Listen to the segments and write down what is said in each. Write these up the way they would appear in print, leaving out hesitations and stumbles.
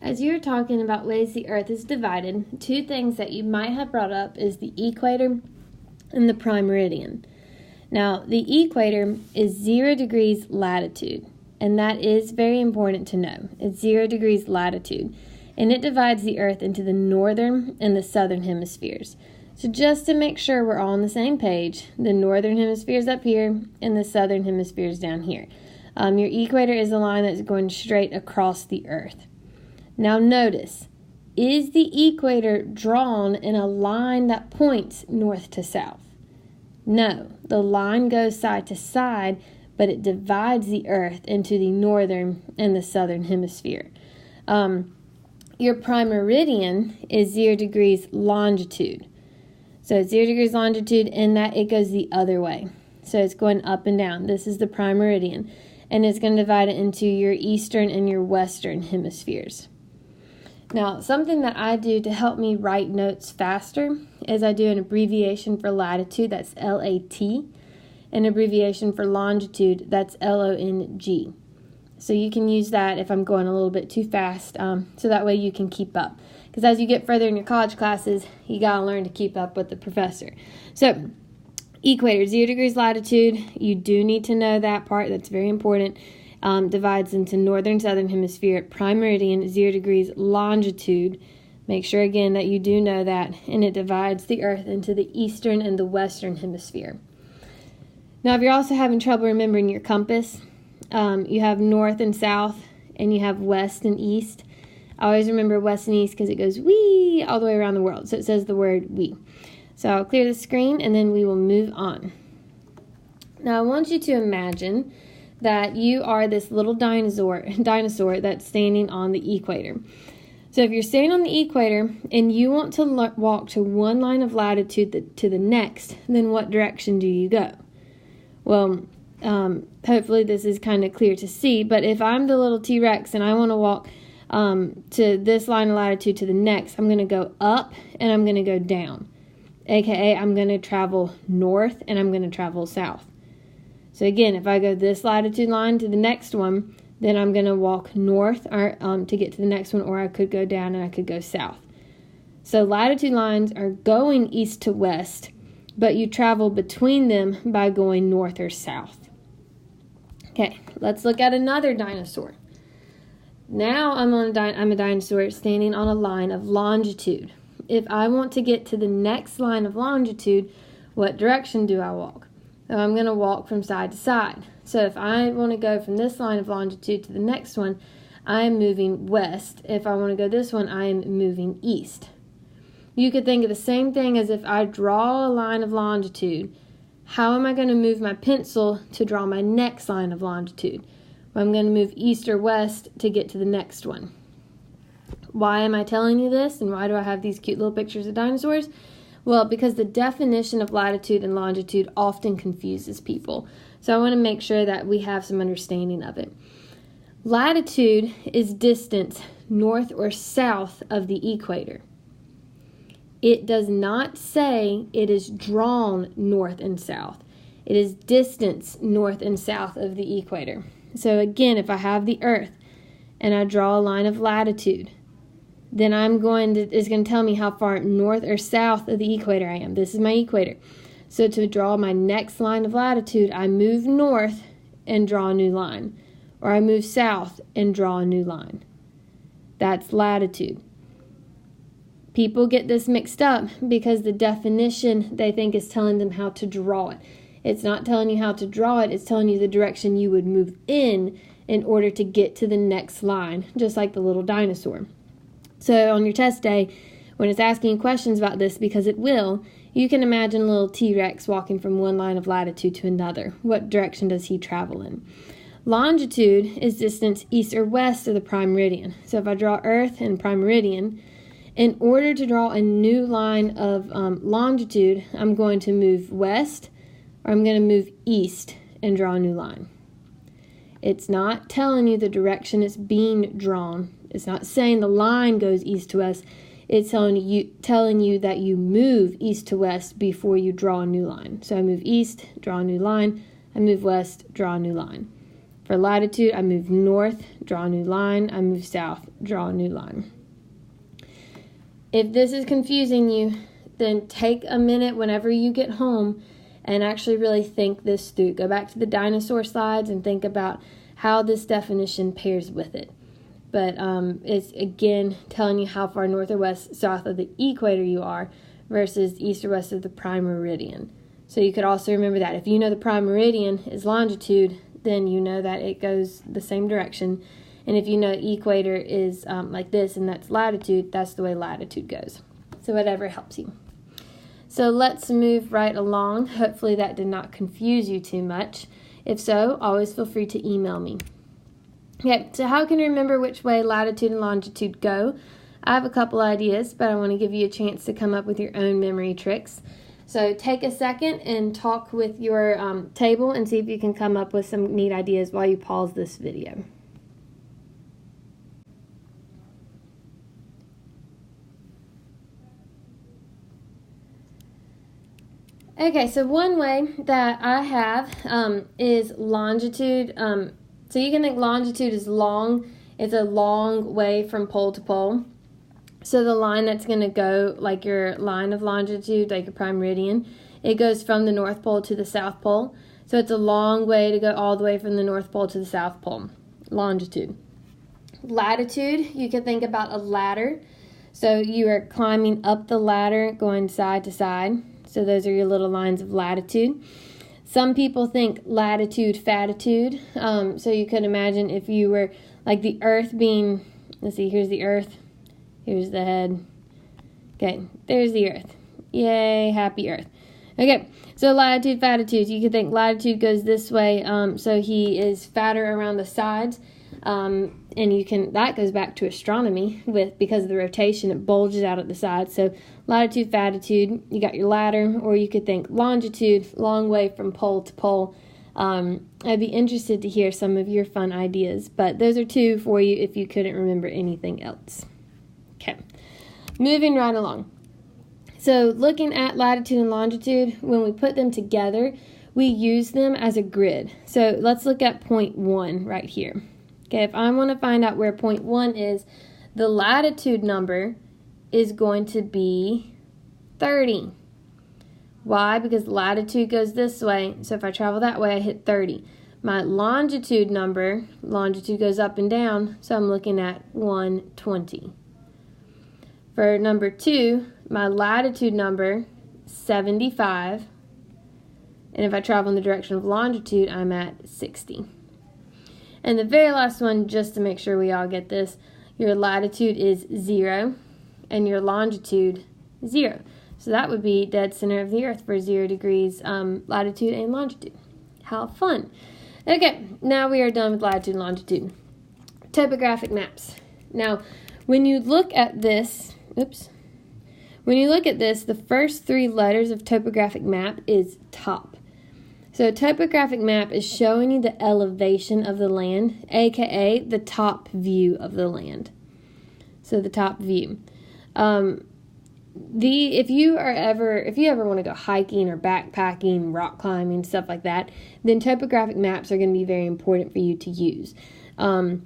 As you're talking about ways the earth is divided, two things that you might have brought up is the equator and the prime meridian. Now, the equator is 0 degrees latitude, and that is very important to know. It's 0 degrees latitude, and it divides the earth into the northern and the southern hemispheres. So just to make sure we're all on the same page, the northern hemisphere is up here and the southern hemisphere is down here. Your equator is a line that's going straight across the earth. Now notice, is the equator drawn in a line that points north to south? No, the line goes side to side, but it divides the earth into the northern and the southern hemisphere. Your prime meridian is 0 degrees longitude. So it's 0 degrees longitude, and that it goes the other way. So it's going up and down. This is the prime meridian, and it's going to divide it into your eastern and your western hemispheres. Now, something that I do to help me write notes faster is I do an abbreviation for latitude, that's LAT, an abbreviation for longitude, that's LONG. So you can use that if I'm going a little bit too fast, so that way you can keep up. Because as you get further in your college classes, you got to learn to keep up with the professor. So, equator, 0 degrees latitude, you do need to know that part, that's very important. Divides into northern, southern hemisphere. Prime meridian, 0 degrees longitude. Make sure again that you do know that. And it divides the earth into the eastern and the western hemisphere. Now, if you're also having trouble remembering your compass, you have north and south, and you have west and east. I always remember west and east because it goes wee all the way around the world. So it says the word we. So I'll clear the screen, and then we will move on. Now, I want you to imagine that you are this little dinosaur that's standing on the equator. So if you're standing on the equator and you want to walk to one line of latitude to the next, then what direction do you go? Well, hopefully this is kind of clear to see, but if I'm the little T-Rex and I want to walk to this line of latitude to the next, I'm going to go up and I'm going to go down. AKA, I'm going to travel north and I'm going to travel south. So again, if I go this latitude line to the next one, then I'm going to walk north or to get to the next one, or I could go down and I could go south. So latitude lines are going east to west, but you travel between them by going north or south. Okay, let's look at another dinosaur. Now I'm a dinosaur standing on a line of longitude. If I want to get to the next line of longitude, what direction do I walk? So I'm going to walk from side to side. So if I want to go from this line of longitude to the next one, I am moving west. If I want to go this one, I am moving east. You could think of the same thing as if I draw a line of longitude. How am I going to move my pencil to draw my next line of longitude? Well, I'm going to move east or west to get to the next one. Why am I telling you this, and why do I have these cute little pictures of dinosaurs? Well, because the definition of latitude and longitude often confuses people. So I want to make sure that we have some understanding of it. Latitude is distance north or south of the equator. It does not say it is drawn north and south. It is distance north and south of the equator. So again, if I have the earth and I draw a line of latitude, then it's going to tell me how far north or south of the equator I am. This is my equator. So to draw my next line of latitude, I move north and draw a new line. Or I move south and draw a new line. That's latitude. People get this mixed up because the definition they think is telling them how to draw it. It's not telling you how to draw it, it's telling you the direction you would move in order to get to the next line, just like the little dinosaur. So on your test day, when it's asking you questions about this, because it will, you can imagine a little T-Rex walking from one line of latitude to another. What direction does he travel in? Longitude is distance east or west of the prime meridian. So if I draw Earth and prime meridian, in order to draw a new line of longitude, I'm going to move west, or I'm going to move east and draw a new line. It's not telling you the direction it's being drawn. It's not saying the line goes east to west. It's telling you that you move east to west before you draw a new line. So I move east, draw a new line. I move west, draw a new line. For latitude, I move north, draw a new line. I move south, draw a new line. If this is confusing you, then take a minute whenever you get home and actually really think this through. Go back to the dinosaur slides and think about how this definition pairs with it. But it's, again, telling you how far north or west, south of the equator you are versus east or west of the prime meridian. So you could also remember that. If you know the prime meridian is longitude, then you know that it goes the same direction. And if you know equator is like this and that's latitude, that's the way latitude goes. So whatever helps you. So let's move right along. Hopefully that did not confuse you too much. If so, always feel free to email me. Okay, so how can you remember which way latitude and longitude go? I have a couple ideas, but I want to give you a chance to come up with your own memory tricks. So take a second and talk with your table and see if you can come up with some neat ideas while you pause this video. Okay, so one way that I have is longitude. So you can think longitude is long. It's a long way from pole to pole. So the line that's going to go, like your line of longitude, like your prime meridian, it goes from the North Pole to the South Pole. So it's a long way to go all the way from the North Pole to the South Pole, longitude. Latitude, you can think about a ladder. So you are climbing up the ladder, going side to side. So those are your little lines of latitude. Some people think latitude, fatitude. So you could imagine if you were like the earth being, let's see, here's the earth, here's the head. Okay, there's the earth. Yay, happy earth. Okay, so latitude, fatitude. You could think latitude goes this way, so he is fatter around the sides. And you can, that goes back to astronomy because of the rotation, it bulges out at the sides. So latitude, fatitude, you got your ladder, or you could think longitude, long way from pole to pole. I'd be interested to hear some of your fun ideas, but those are two for you if you couldn't remember anything else. Okay, moving right along. So looking at latitude and longitude, when we put them together, we use them as a grid. So let's look at point 1 right here. Okay, if I want to find out where point 1 is, the latitude number is going to be 30. Why? Because latitude goes this way, so if I travel that way, I hit 30. My longitude number, longitude goes up and down, so I'm looking at 120. For number 2, my latitude number, 75. And if I travel in the direction of longitude, I'm at 60. And the very last one, just to make sure we all get this, your latitude is 0 and your longitude 0. So that would be dead center of the earth for 0 degrees latitude and longitude. How fun. Okay, now we are done with latitude and longitude. Topographic maps. Now, when you look at this, the first 3 letters of topographic map is top. So a topographic map is showing you the elevation of the land, aka the top view of the land. So the top view. If you ever want to go hiking or backpacking, rock climbing, stuff like that, then topographic maps are going to be very important for you to use. So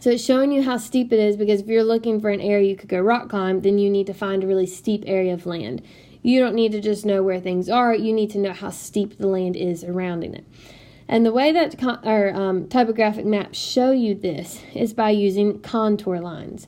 it's showing you how steep it is, because if you're looking for an area you could go rock climb, then you need to find a really steep area of land. You don't need to just know where things are, you need to know how steep the land is surrounding it. And the way that topographic maps show you this is by using contour lines.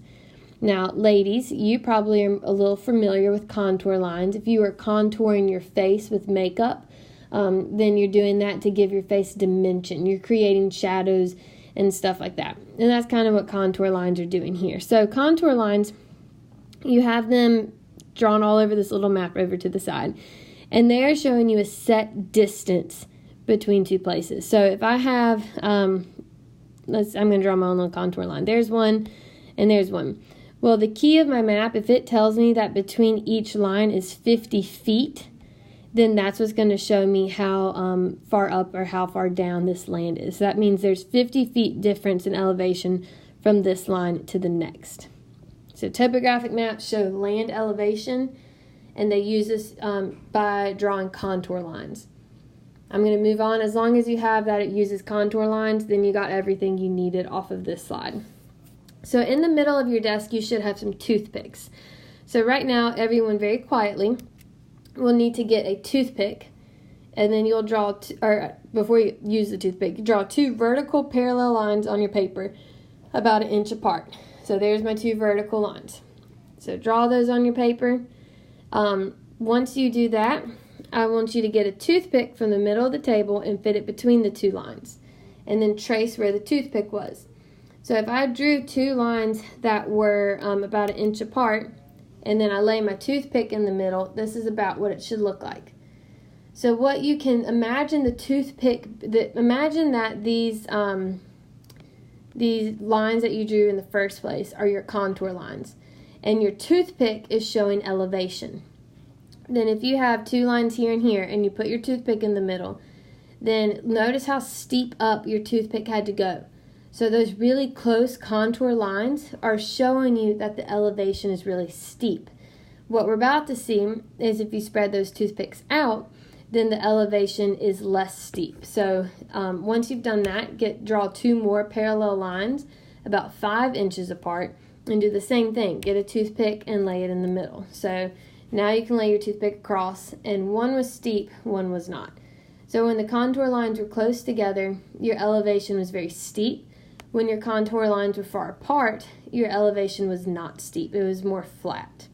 Now, ladies, you probably are a little familiar with contour lines. If you are contouring your face with makeup, then you're doing that to give your face dimension. You're creating shadows and stuff like that. And that's kind of what contour lines are doing here. So contour lines, you have them drawn all over this little map over to the side. And they are showing you a set distance between 2 places. So if I have, I'm going to draw my own little contour line. There's one, and there's one. Well, the key of my map, if it tells me that between each line is 50 feet, then that's what's going to show me how far up or how far down this land is. So that means there's 50 feet difference in elevation from this line to the next. So topographic maps show land elevation, and they use this by drawing contour lines. I'm going to move on. As long as you have that it uses contour lines, then you got everything you needed off of this slide. So in the middle of your desk, you should have some toothpicks. So right now, everyone very quietly will need to get a toothpick, and then you'll draw, before you use the toothpick, draw 2 vertical parallel lines on your paper about 1 inch apart. So there's my 2 vertical lines. So draw those on your paper. Once you do that, I want you to get a toothpick from the middle of the table and fit it between the 2 lines, and then trace where the toothpick was. So if I drew 2 lines that were about 1 inch apart, and then I lay my toothpick in the middle, this is about what it should look like. So what you can imagine the toothpick, imagine that these lines that you drew in the first place are your contour lines, and your toothpick is showing elevation. Then if you have 2 lines here and here, and you put your toothpick in the middle, then notice how steep up your toothpick had to go. So those really close contour lines are showing you that the elevation is really steep. What we're about to see is if you spread those toothpicks out, then the elevation is less steep. So once you've done that, draw 2 more parallel lines about 5 inches apart, and do the same thing. Get a toothpick and lay it in the middle. So now you can lay your toothpick across, and one was steep, one was not. So when the contour lines were close together, your elevation was very steep. When your contour lines were far apart, your elevation was not steep. It was more flat.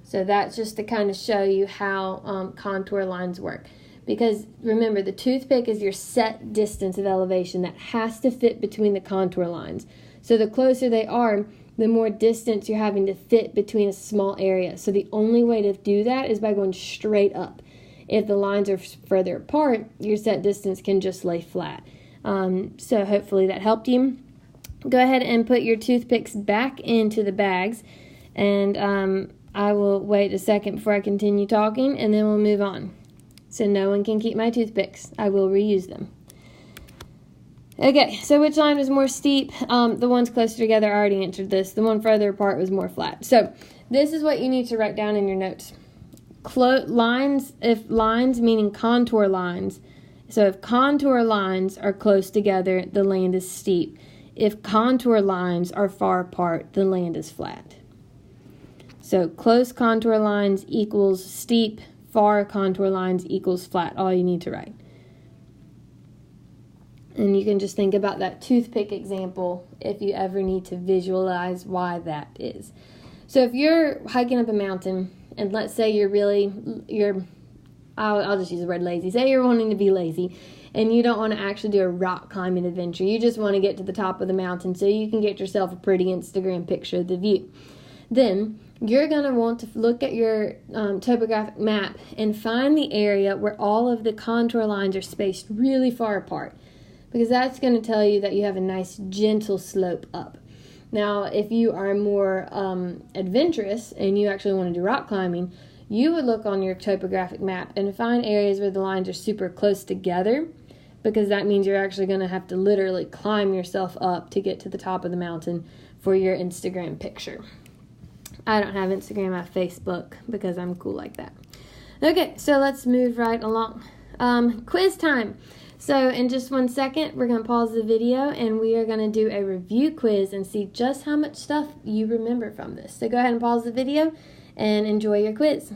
So that's just to kind of show you how contour lines work. Because remember, the toothpick is your set distance of elevation that has to fit between the contour lines. So the closer they are, the more distance you're having to fit between a small area. So the only way to do that is by going straight up. If the lines are further apart, your set distance can just lay flat. So hopefully that helped you. Go ahead and put your toothpicks back into the bags, and I will wait a second before I continue talking, and then we'll move on. So no one can keep my toothpicks. I will reuse them. Okay, so which line was more steep? The ones closer together, I already answered this. The one further apart was more flat. So this is what you need to write down in your notes. If lines meaning contour lines, so if contour lines are close together, the land is steep. If contour lines are far apart, the land is flat. So close contour lines equals steep, far contour lines equals flat. All you need to write. And you can just think about that toothpick example if you ever need to visualize why that is. So if you're hiking up a mountain, and let's say I'll just use the word lazy. Say you're wanting to be lazy, and you don't want to actually do a rock climbing adventure. You just want to get to the top of the mountain so you can get yourself a pretty Instagram picture of the view. Then you're going to want to look at your topographic map and find the area where all of the contour lines are spaced really far apart, because that's going to tell you that you have a nice gentle slope up. Now, if you are more adventurous and you actually want to do rock climbing, you would look on your topographic map and find areas where the lines are super close together, because that means you're actually going to have to literally climb yourself up to get to the top of the mountain for your Instagram picture. I don't have Instagram, I have Facebook, because I'm cool like that. Okay, so let's move right along. Quiz time. So in just 1 second, we're going to pause the video, and we are going to do a review quiz and see just how much stuff you remember from this. So go ahead and pause the video and enjoy your quiz.